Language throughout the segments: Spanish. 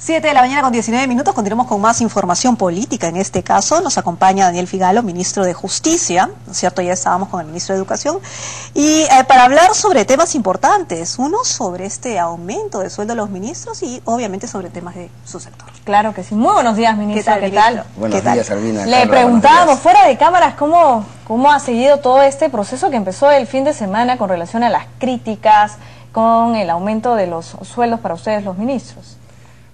7 de la mañana con 19 minutos, continuamos con más información política. En este caso nos acompaña Daniel Figalo, ministro de Justicia, ¿no es cierto? Ya estábamos con el ministro de Educación. Y para hablar sobre temas importantes, uno sobre este aumento de sueldo de los ministros y obviamente sobre temas de su sector. Claro que sí. Muy buenos días, ministro. ¿Qué tal? Buenos días, Albina. Le preguntábamos fuera de cámaras cómo ha seguido todo este proceso que empezó el fin de semana con relación a las críticas, con el aumento de los sueldos para ustedes los ministros.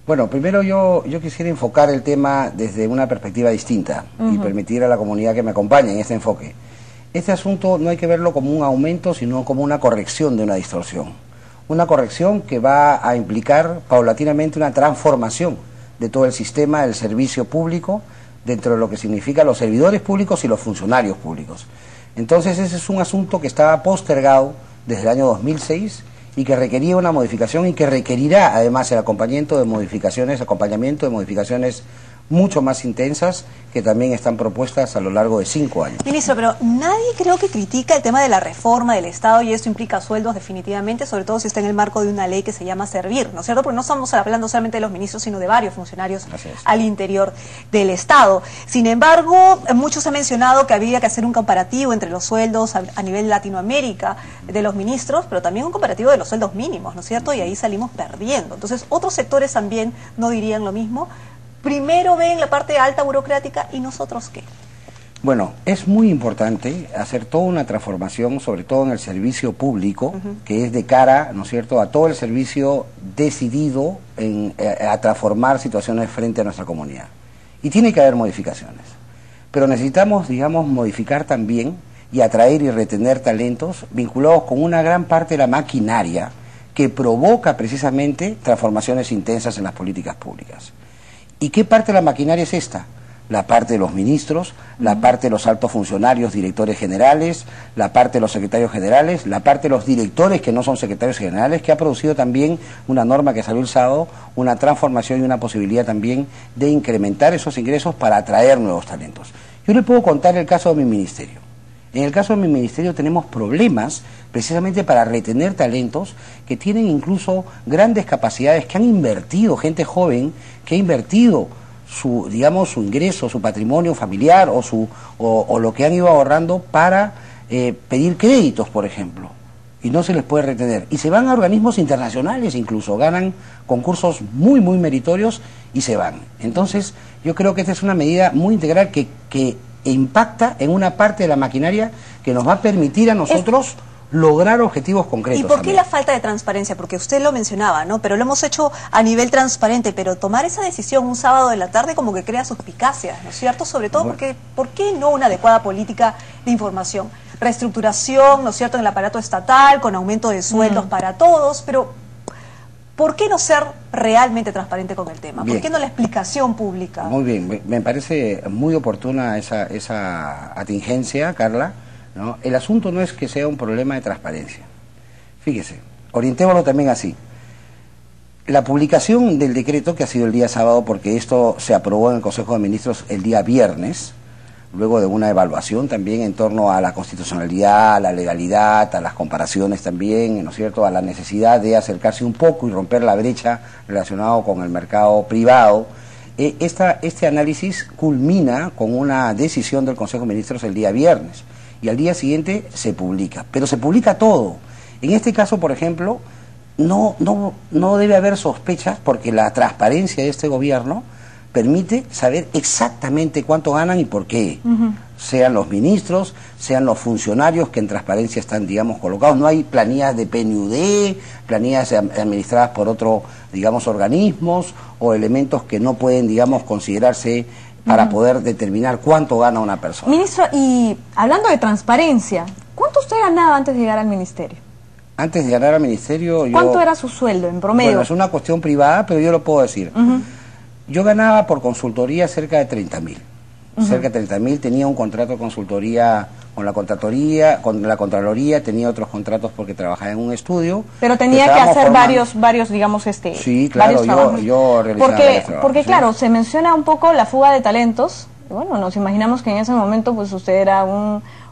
Bueno, primero yo quisiera enfocar el tema desde una perspectiva distinta y permitir a la comunidad que me acompañe en este enfoque. Este asunto no hay que verlo como un aumento, sino como una corrección de una distorsión. Una corrección que va a implicar paulatinamente una transformación de todo el sistema del servicio público dentro de lo que significa los servidores públicos y los funcionarios públicos. Entonces ese es un asunto que estaba postergado desde el año 2006 y que requería una modificación y que requerirá además el acompañamiento de modificaciones mucho más intensas que también están propuestas a lo largo de 5 años. Ministro, pero nadie creo que critica el tema de la reforma del Estado y esto implica sueldos definitivamente, sobre todo si está en el marco de una ley que se llama Servir, ¿no es cierto? Porque no estamos hablando solamente de los ministros, sino de varios funcionarios al interior del Estado. Sin embargo, muchos han mencionado que había que hacer un comparativo entre los sueldos a nivel Latinoamérica de los ministros, pero también un comparativo de los sueldos mínimos, ¿no es cierto? Y ahí salimos perdiendo. Entonces, otros sectores también no dirían lo mismo. Primero ven la parte alta burocrática y nosotros ¿qué? Bueno, es muy importante hacer toda una transformación, sobre todo en el servicio público, que es de cara, ¿no es cierto?, a todo el servicio decidido a transformar situaciones frente a nuestra comunidad. Y tiene que haber modificaciones. Pero necesitamos, digamos, modificar también y atraer y retener talentos vinculados con una gran parte de la maquinaria que provoca precisamente transformaciones intensas en las políticas públicas. ¿Y qué parte de la maquinaria es esta? La parte de los ministros, la parte de los altos funcionarios, directores generales, la parte de los secretarios generales, la parte de los directores que no son secretarios generales, que ha producido también una norma que salió el sábado, una transformación y una posibilidad también de incrementar esos ingresos para atraer nuevos talentos. Yo le puedo contar el caso de mi ministerio. En el caso de mi ministerio tenemos problemas precisamente para retener talentos que tienen incluso grandes capacidades, que han invertido, gente joven, que ha invertido su ingreso, su patrimonio familiar o lo que han ido ahorrando para pedir créditos, por ejemplo, y no se les puede retener. Y se van a organismos internacionales incluso, ganan concursos muy meritorios y se van. Entonces, yo creo que esta es una medida muy integral que impacta en una parte de la maquinaria que nos va a permitir a nosotros lograr objetivos concretos. ¿Y por qué también la falta de transparencia? Porque usted lo mencionaba, ¿no? Pero lo hemos hecho a nivel transparente, pero tomar esa decisión un sábado de la tarde como que crea suspicacias, ¿no es cierto? Sobre todo porque, ¿por qué no una adecuada política de información? Reestructuración, ¿no es cierto?, en el aparato estatal, con aumento de sueldos para todos, pero ¿por qué no ser realmente transparente con el tema? Bien. ¿Por qué no la explicación pública? Muy bien, me parece muy oportuna esa atingencia, Carla, ¿no? El asunto no es que sea un problema de transparencia. Fíjese, orientémoslo también así. La publicación del decreto, que ha sido el día sábado, porque esto se aprobó en el Consejo de Ministros el día viernes, luego de una evaluación también en torno a la constitucionalidad, a la legalidad, a las comparaciones también, ¿no es cierto?, a la necesidad de acercarse un poco y romper la brecha relacionada con el mercado privado. Este análisis culmina con una decisión del Consejo de Ministros el día viernes y al día siguiente se publica, pero se publica todo. En este caso, por ejemplo, no debe haber sospechas porque la transparencia de este gobierno permite saber exactamente cuánto ganan y por qué. Sean los ministros, sean los funcionarios que en transparencia están, digamos, colocados. No hay planillas de PNUD, planillas administradas por otros, digamos, organismos o elementos que no pueden, digamos, considerarse para poder determinar cuánto gana una persona. Ministro, y hablando de transparencia, ¿cuánto usted ganaba antes de llegar al ministerio? Antes de llegar al ministerio, ¿cuánto era su sueldo en promedio? Bueno, es una cuestión privada, pero yo lo puedo decir. Yo ganaba por consultoría cerca de 30.000. Cerca de 30.000, tenía un contrato de consultoría con la Contraloría, tenía otros contratos porque trabajaba en un estudio. Pero tenía que hacer varios, digamos, sí, claro, yo realizaba varios trabajos. Porque claro, se menciona un poco la fuga de talentos. Bueno, nos imaginamos que en ese momento pues usted era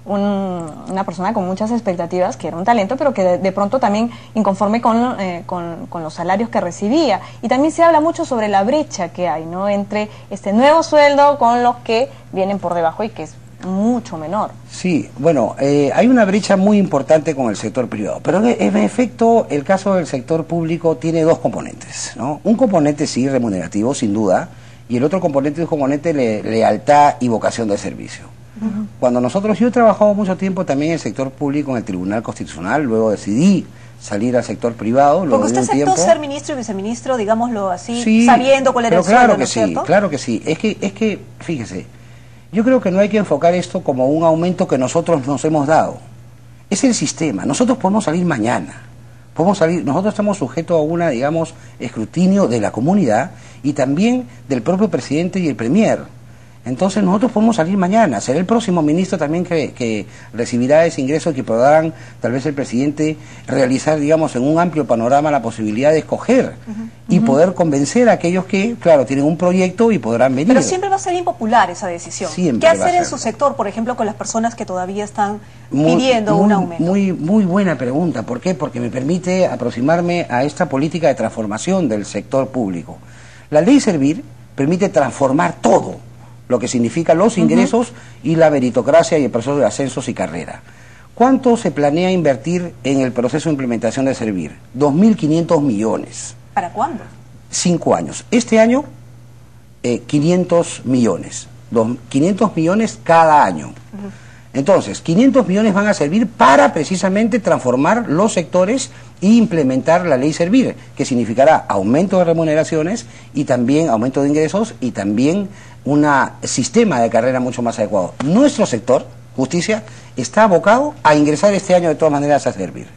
una persona con muchas expectativas, que era un talento, pero que de pronto también inconforme con los salarios que recibía. Y también se habla mucho sobre la brecha que hay, ¿no?, entre este nuevo sueldo con los que vienen por debajo y que es mucho menor. Sí, bueno, hay una brecha muy importante con el sector privado, pero en efecto el caso del sector público tiene dos componentes, ¿no? Un componente sí remunerativo, sin duda, y el otro componente es un componente de lealtad y vocación de servicio. Cuando yo he trabajado mucho tiempo también en el sector público, en el Tribunal Constitucional, luego decidí salir al sector privado. Porque usted aceptó ser ministro y viceministro, digámoslo así, sí, sabiendo cuál era el sueldo, claro que ¿no es cierto? Sí, claro que sí. Es que, fíjese, yo creo que no hay que enfocar esto como un aumento que nosotros nos hemos dado. Es el sistema. Nosotros podemos salir mañana. Nosotros estamos sujetos a una, digamos, escrutinio de la comunidad y también del propio presidente y el premier. Entonces nosotros podemos salir mañana. Será el próximo ministro también que recibirá ese ingreso, que podrán tal vez el presidente realizar, digamos, en un amplio panorama la posibilidad de escoger y poder convencer a aquellos que, claro, tienen un proyecto y podrán venir. Pero siempre va a ser impopular esa decisión. Siempre. ¿Qué hacer en su sector, por ejemplo, con las personas que todavía están pidiendo un aumento? Muy buena pregunta. ¿Por qué? Porque me permite aproximarme a esta política de transformación del sector público. La ley Servir permite transformar todo lo que significa los ingresos y la meritocracia y el proceso de ascensos y carrera. ¿Cuánto se planea invertir en el proceso de implementación de Servir? 2.500 millones. ¿Para cuándo? 5 años. Este año, 500 millones. 500 millones cada año. Entonces, 500 millones van a servir para precisamente transformar los sectores e implementar la ley Servir, que significará aumento de remuneraciones y también aumento de ingresos y también un sistema de carrera mucho más adecuado. Nuestro sector, justicia, está abocado a ingresar este año de todas maneras a Servir.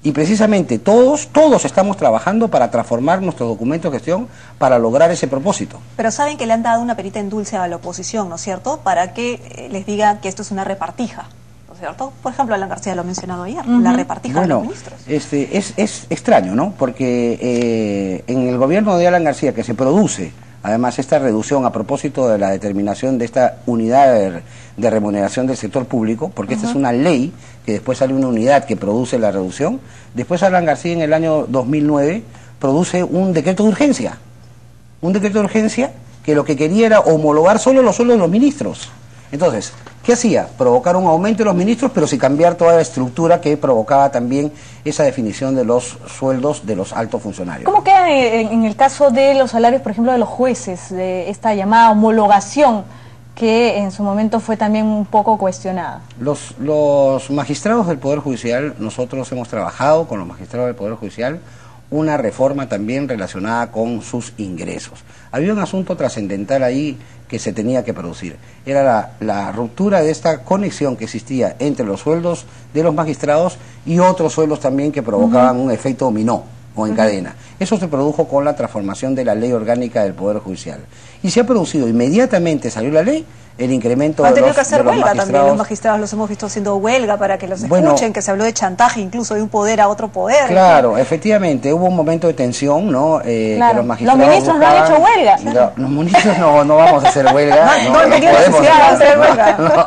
Y precisamente todos estamos trabajando para transformar nuestros documentos de gestión para lograr ese propósito. Pero saben que le han dado una perita en dulce a la oposición, ¿no es cierto?, para que les diga que esto es una repartija, ¿no es cierto? Por ejemplo, Alan García lo ha mencionado ayer, la repartija de los ministros. Es extraño, ¿no? Porque en el gobierno de Alan García, que se produce además esta reducción a propósito de la determinación de esta unidad de remuneración del sector público, porque esta es una ley que después sale una unidad que produce la reducción. Después Alan García en el año 2009 produce un decreto de urgencia, que lo que quería era homologar solo los sueldos de los ministros. Entonces, ¿qué hacía? Provocar un aumento de los ministros, pero sin cambiar toda la estructura que provocaba también esa definición de los sueldos de los altos funcionarios. ¿Cómo queda en el caso de los salarios, por ejemplo, de los jueces, de esta llamada homologación que en su momento fue también un poco cuestionada? Los magistrados del Poder Judicial, nosotros hemos trabajado con los magistrados del Poder Judicial una reforma también relacionada con sus ingresos. Había un asunto trascendental ahí que se tenía que producir. Era la ruptura de esta conexión que existía entre los sueldos de los magistrados y otros sueldos también que provocaban un efecto dominó o en cadena. Eso se produjo con la transformación de la ley orgánica del Poder Judicial. Y se ha producido, inmediatamente salió la ley, el incremento de los magistrados. Han tenido que hacer huelga también, los magistrados los hemos visto haciendo huelga para que los escuchen, que se habló de chantaje incluso de un poder a otro poder. Claro, efectivamente, hubo un momento de tensión, ¿no? Que los magistrados los ministros no han hecho huelga. Los ministros no vamos a hacer huelga.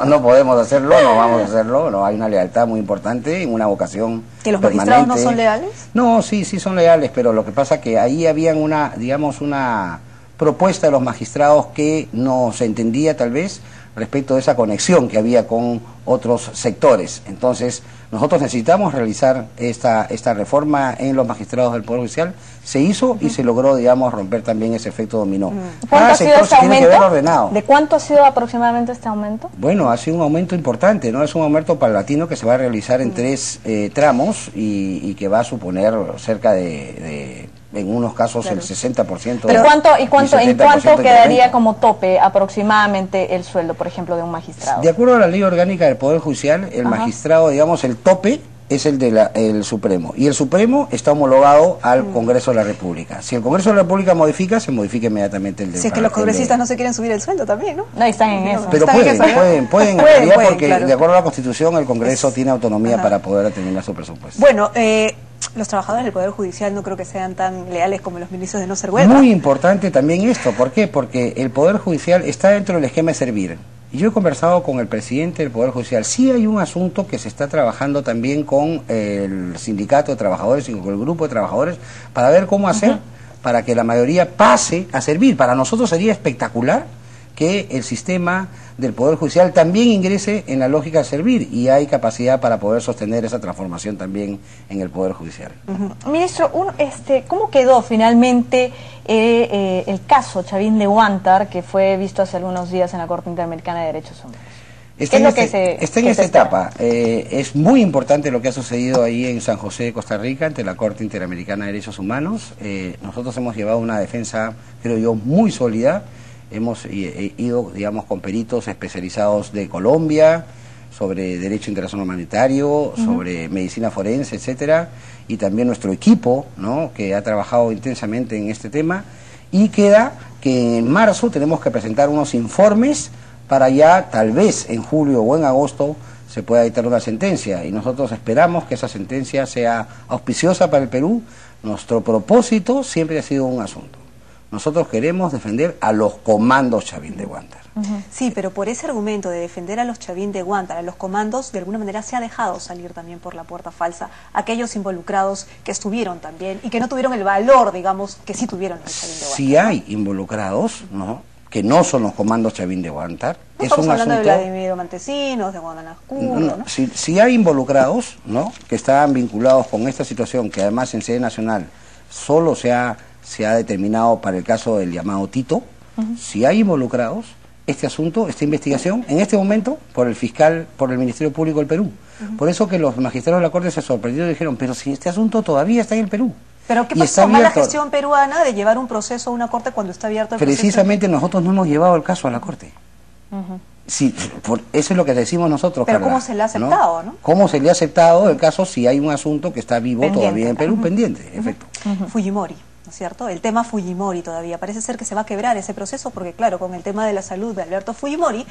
No podemos hacerlo, no vamos a hacerlo. No, hay una lealtad muy importante, una vocación ¿Que los permanente. magistrados no son leales? No, sí son leales, pero lo que pasa que ahí había una propuesta de los magistrados que no se entendía tal vez respecto de esa conexión que había con otros sectores. Entonces, nosotros necesitamos realizar esta reforma en los magistrados del Poder Judicial. Se hizo y se logró, digamos, romper también ese efecto dominó. ¿Cuánto ha sido ese aumento? ¿De cuánto ha sido aproximadamente este aumento? Bueno, ha sido un aumento importante, ¿no? Es un aumento paulatino que se va a realizar en 3 tramos y que va a suponer cerca de en unos casos el 60%. ¿Pero ¿En cuánto quedaría como tope aproximadamente el sueldo, por ejemplo, de un magistrado? De acuerdo a la ley orgánica del Poder Judicial, el magistrado, digamos, el tope es el el Supremo. Y el Supremo está homologado al Congreso de la República. Si el Congreso de la República modifica, se modifica inmediatamente el de... Si es que los congresistas no se quieren subir el sueldo también, ¿no? No, están en eso. Pero pueden, porque claro, de acuerdo a la Constitución, el Congreso tiene autonomía para poder determinar su presupuesto. Bueno, los trabajadores del Poder Judicial no creo que sean tan leales como los ministros de no ser huelga. Muy importante también esto. ¿Por qué? Porque el Poder Judicial está dentro del esquema de Servir. Y yo he conversado con el presidente del Poder Judicial. Sí hay un asunto que se está trabajando también con el sindicato de trabajadores y con el grupo de trabajadores para ver cómo hacer para que la mayoría pase a servir. Para nosotros sería espectacular que el sistema del Poder Judicial también ingrese en la lógica de servir, y hay capacidad para poder sostener esa transformación también en el Poder Judicial. Ministro, ¿cómo quedó finalmente el caso Chavín de Huántar, que fue visto hace algunos días en la Corte Interamericana de Derechos Humanos? Está en esta etapa. Es muy importante lo que ha sucedido ahí en San José de Costa Rica ante la Corte Interamericana de Derechos Humanos. Nosotros hemos llevado una defensa, creo yo, muy sólida. Hemos ido, digamos, con peritos especializados de Colombia sobre derecho internacional humanitario, sobre medicina forense, etcétera, y también nuestro equipo, ¿no?, que ha trabajado intensamente en este tema, y queda que en marzo tenemos que presentar unos informes para ya, tal vez en julio o en agosto, se pueda dictar una sentencia, y nosotros esperamos que esa sentencia sea auspiciosa para el Perú. Nuestro propósito siempre ha sido un asunto: nosotros queremos defender a los comandos Chavín de Huántar. Sí, pero por ese argumento de defender a los Chavín de Huántar, a los comandos, de alguna manera se ha dejado salir también por la puerta falsa aquellos involucrados que estuvieron también y que no tuvieron el valor, digamos, que sí tuvieron los Chavín de Huántar. Si hay involucrados, ¿no?, que no son los comandos Chavín de Huántar, no estamos hablando de Vladimiro Montesinos, de Guadalajara, ¿no? Si hay involucrados, ¿no?, que estaban vinculados con esta situación, que además en sede nacional solo se ha determinado para el caso del llamado Tito, si hay involucrados, este asunto, esta investigación, en este momento, por el fiscal, por el Ministerio Público del Perú. Por eso que los magistrados de la Corte se sorprendieron y dijeron, pero si este asunto todavía está en el Perú. ¿Pero qué pasó con la gestión peruana de llevar un proceso a una Corte cuando está abierto el proceso? Precisamente nosotros no hemos llevado el caso a la Corte. Sí, eso es lo que decimos nosotros. Pero Carla, ¿cómo se le ha aceptado, no? ¿Cómo se le ha aceptado el caso si hay un asunto que está vivo todavía en Perú, pendiente, efecto? Fujimori, ¿no es cierto? El tema Fujimori todavía. Parece ser que se va a quebrar ese proceso porque, claro, con el tema de la salud de Alberto Fujimori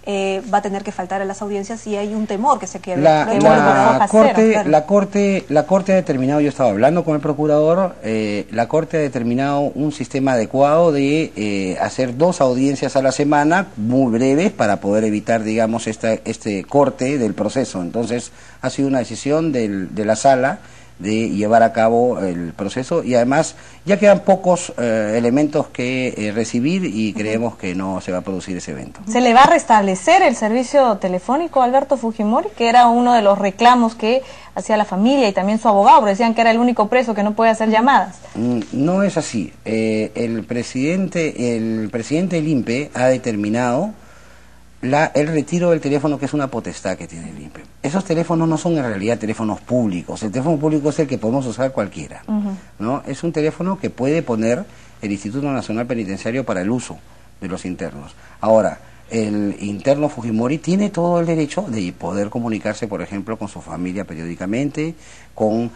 va a tener que faltar a las audiencias y hay un temor que se quiebre. La Corte ha determinado, yo estaba hablando con el procurador, la Corte ha determinado un sistema adecuado de hacer 2 audiencias a la semana, muy breves, para poder evitar, digamos, este corte del proceso. Entonces, ha sido una decisión de la sala de llevar a cabo el proceso, y además ya quedan pocos elementos que recibir y creemos que no se va a producir ese evento. ¿Se le va a restablecer el servicio telefónico a Alberto Fujimori, que era uno de los reclamos que hacía la familia y también su abogado, porque decían que era el único preso que no puede hacer llamadas? No es así. El presidente del INPE ha determinado el retiro del teléfono, que es una potestad que tiene el INPE. Esos teléfonos no son en realidad teléfonos públicos. El teléfono público es el que podemos usar cualquiera, ¿no? Es un teléfono que puede poner el Instituto Nacional Penitenciario para el uso de los internos. Ahora, el interno Fujimori tiene todo el derecho de poder comunicarse, por ejemplo, con su familia periódicamente, con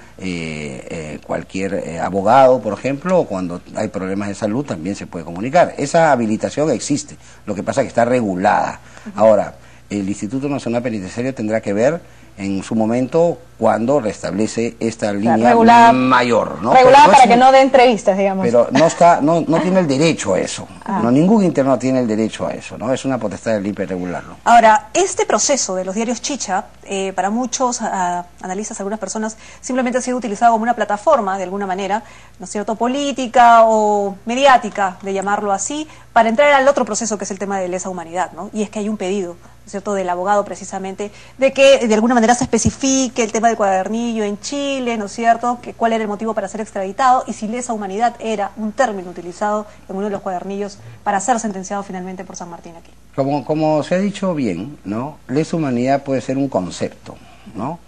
cualquier abogado, por ejemplo, o cuando hay problemas de salud también se puede comunicar. Esa habilitación existe, lo que pasa es que está regulada. Ahora, el Instituto Nacional Penitenciario tendrá que ver en su momento cuando restablece esta línea mayor, ¿no? Regulada para que no dé entrevistas, digamos. Pero no tiene el derecho a eso. No, ningún interno tiene el derecho a eso, ¿no? Es una potestad del INPE regularlo. Ahora, este proceso de los diarios Chicha, para muchos analistas, algunas personas, simplemente ha sido utilizado como una plataforma, de alguna manera, ¿no es cierto?, política o mediática, de llamarlo así, para entrar al otro proceso que es el tema de lesa humanidad, ¿no? Y es que hay un pedido, ¿no es cierto?, del abogado precisamente, de que de alguna manera se especifique el tema del cuadernillo en Chile, ¿no es cierto?, que cuál era el motivo para ser extraditado y si lesa humanidad era un término utilizado en uno de los cuadernillos para ser sentenciado finalmente por San Martín aquí. Como se ha dicho bien, ¿no?, lesa humanidad puede ser un concepto, ¿no?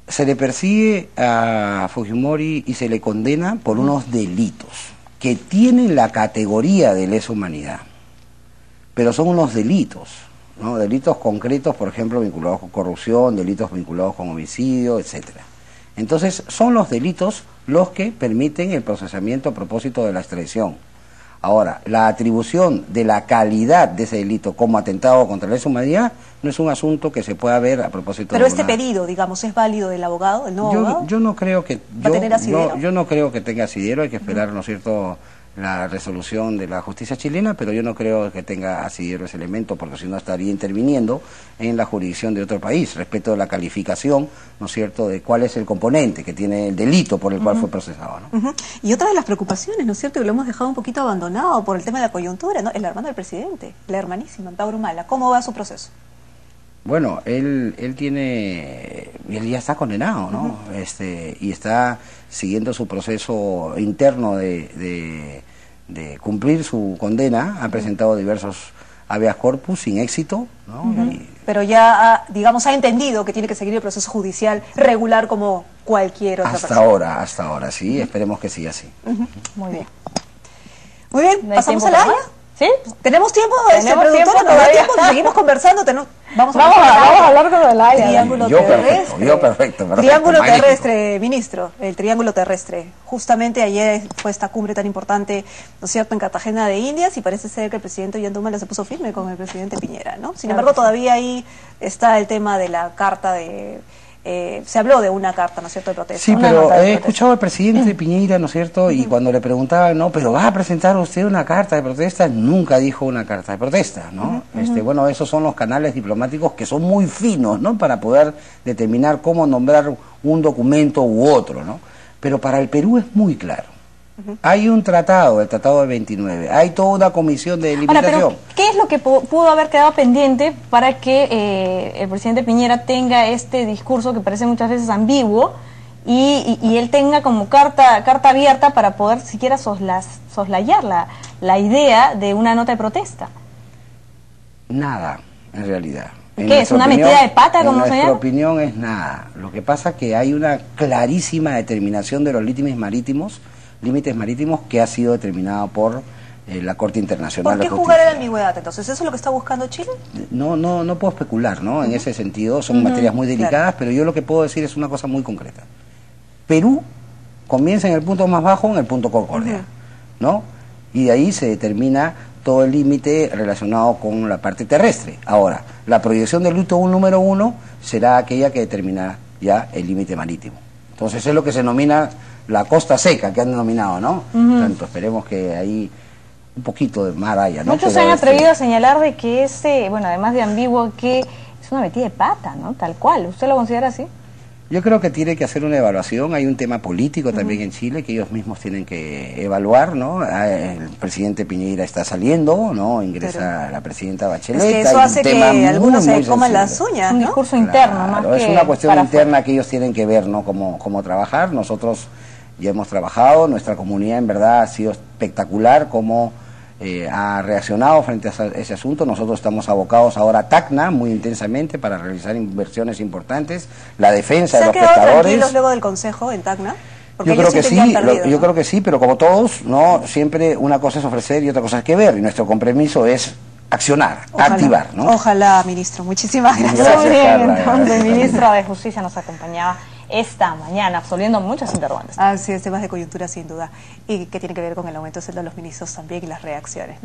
Se le persigue a Fujimori y se le condena por unos delitos que tienen la categoría de lesa humanidad, pero son unos delitos, ¿no? Delitos concretos, por ejemplo, vinculados con corrupción, delitos vinculados con homicidio, etcétera. Entonces, son los delitos los que permiten el procesamiento a propósito de la extradición. Ahora, la atribución de la calidad de ese delito como atentado contra la lesa humanidad no es un asunto que se pueda ver a propósito de... Pero este pedido, digamos, ¿es válido del abogado, del nuevo abogado? Yo no creo que... ¿Va a tener asidero? Yo no creo que tenga asidero, hay que esperar, ¿no es cierto?, la resolución de la justicia chilena, pero yo no creo que tenga asidero ese elemento, porque si no estaría interviniendo en la jurisdicción de otro país, respecto de la calificación, ¿no es cierto?, de cuál es el componente que tiene el delito por el cual fue procesado, ¿no? Y otra de las preocupaciones, ¿no es cierto?, que lo hemos dejado un poquito abandonado por el tema de la coyuntura, ¿no?, el hermano del presidente, la hermanísima, Amparo Humala. ¿Cómo va su proceso? Bueno, él ya está condenado, ¿no? Y está siguiendo su proceso interno de cumplir su condena. Ha presentado diversos habeas corpus sin éxito, ¿no? Pero ya, digamos, ha entendido que tiene que seguir el proceso judicial regular como cualquier otra persona. Hasta ahora, sí. Esperemos que siga así. Muy bien. Muy bien, ¿pasamos a la Haya? ¿Sí? ¿Tenemos tiempo? ¿Tenemos tiempo todavía? Seguimos conversando. Vamos a hablar con el Haya. Triángulo terrestre. Yo perfecto. Triángulo terrestre, ministro. El triángulo terrestre. Justamente ayer fue esta cumbre tan importante, ¿no es cierto?, en Cartagena de Indias, y parece ser que el presidente Ollanta se puso firme con el presidente Piñera, ¿no? Sin embargo, todavía ahí está el tema de la carta de... se habló de una carta, ¿no es cierto?, de protesta. Sí, pero he escuchado al presidente Piñera, ¿no es cierto?, y cuando le preguntaban, no, pero ¿va a presentar usted una carta de protesta? Nunca dijo una carta de protesta, ¿no? Bueno, esos son los canales diplomáticos que son muy finos, ¿no?, para poder determinar cómo nombrar un documento u otro, ¿no? Pero para el Perú es muy claro. Hay un tratado, el Tratado del 29, hay toda una comisión de delimitación. Ahora, pero ¿qué es lo que pudo haber quedado pendiente para que el presidente Piñera tenga este discurso que parece muchas veces ambiguo y él tenga como carta abierta para poder siquiera soslayar la idea de una nota de protesta? Nada, en realidad. ¿Qué es? ¿Una metida de pata, como se llama? En nuestra opinión es nada. Lo que pasa es que hay una clarísima determinación de los límites marítimos que ha sido determinado por la Corte Internacional. ¿Por qué jugar a la ambigüedad entonces? ¿Eso es lo que está buscando Chile? No puedo especular, ¿no? En ese sentido son materias muy delicadas, pero yo lo que puedo decir es una cosa muy concreta. Perú comienza en el punto más bajo, en el punto Concordia, ¿no? Y de ahí se determina todo el límite relacionado con la parte terrestre. Ahora, la proyección del luto número 1 será aquella que determina ya el límite marítimo. Entonces es lo que se denomina la costa seca, que han denominado, ¿no? Tanto esperemos que ahí un poquito de mar haya, ¿no? Muchos se han atrevido a señalar de que bueno, además de ambiguo, que es una metida de pata, ¿no? Tal cual. ¿Usted lo considera así? Yo creo que tiene que hacer una evaluación. Hay un tema político también en Chile que ellos mismos tienen que evaluar, ¿no? El presidente Piñera está saliendo, ¿no? Ingresa la presidenta Bachelet. Es que eso hace que algunos se coman las uñas, ¿no? Un discurso interno, más que es una cuestión interna que ellos tienen que ver, ¿no? Cómo trabajar. Nosotros ya hemos trabajado, nuestra comunidad en verdad ha sido espectacular, cómo ha reaccionado frente a ese asunto. Nosotros estamos abocados ahora a Tacna muy intensamente para realizar inversiones importantes, la defensa de los pescadores. ¿Se han quedado tranquilos luego del Consejo en Tacna? Yo creo que sí, yo creo que sí, pero como todos, no siempre una cosa es ofrecer y otra cosa es que ver, y nuestro compromiso es accionar, activar, ¿no? Ojalá, ministro. Muchísimas gracias. Muy bien, entonces el ministro de Justicia nos acompañaba esta mañana, absolviendo muchas interrogantes. Así es, temas de coyuntura sin duda, y que tiene que ver con el aumento de sueldo de los ministros también y las reacciones, ¿no?